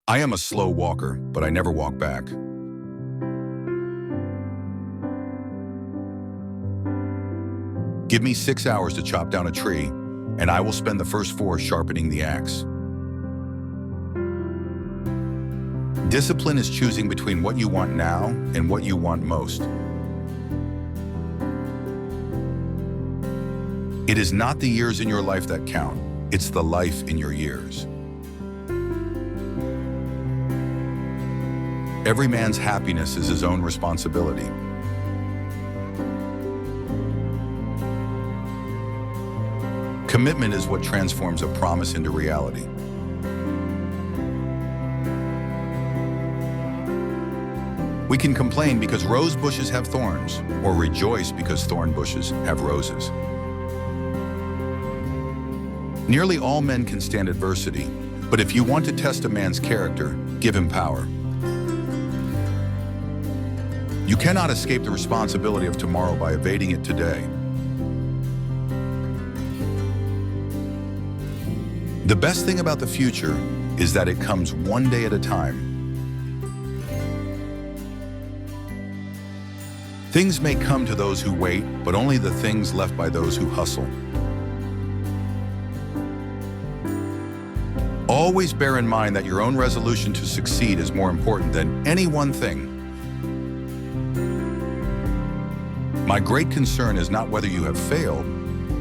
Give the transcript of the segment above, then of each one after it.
I am a slow walker, but I never walk back. Give me 6 hours to chop down a tree, and I will spend the first 4 sharpening the axe. Discipline is choosing between what you want now and what you want most. It is not the years in your life that count, it's the life in your years. Every man's happiness is his own responsibility. Commitment is what transforms a promise into reality. We can complain because rose bushes have thorns, or rejoice because thorn bushes have roses. Nearly all men can stand adversity, but if you want to test a man's character, give him power. You cannot escape the responsibility of tomorrow by evading it today. The best thing about the future is that it comes one day at a time. Things may come to those who wait, but only the things left by those who hustle. Always bear in mind that your own resolution to succeed is more important than any one thing. My great concern is not whether you have failed,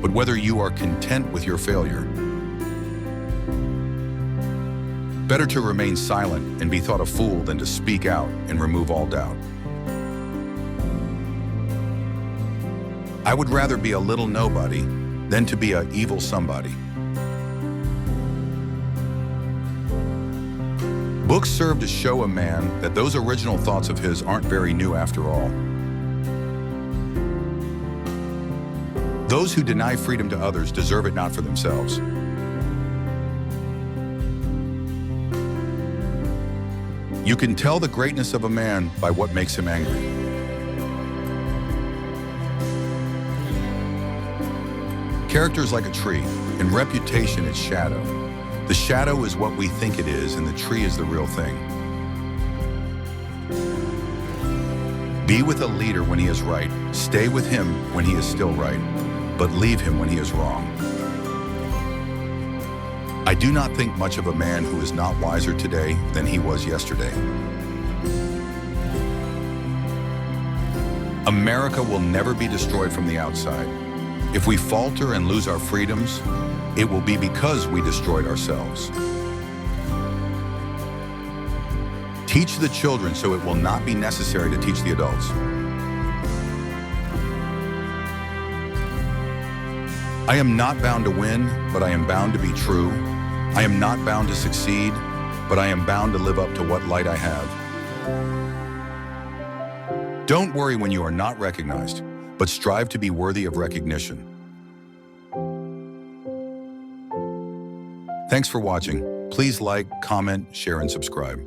but whether you are content with your failure. Better to remain silent and be thought a fool than to speak out and remove all doubt. I would rather be a little nobody than to be an evil somebody. Books serve to show a man that those original thoughts of his aren't very new after all. Those who deny freedom to others deserve it not for themselves. You can tell the greatness of a man by what makes him angry. Character is like a tree, and reputation its shadow. The shadow is what we think it is, and the tree is the real thing. Be with a leader when he is right. Stay with him when he is still right, but leave him when he is wrong. I do not think much of a man who is not wiser today than he was yesterday. America will never be destroyed from the outside. If we falter and lose our freedoms, it will be because we destroyed ourselves. Teach the children so it will not be necessary to teach the adults. I am not bound to win, but I am bound to be true. I am not bound to succeed, but I am bound to live up to what light I have. Don't worry when you are not recognized, but strive to be worthy of recognition. Thanks for watching. Please like, comment, share, and subscribe.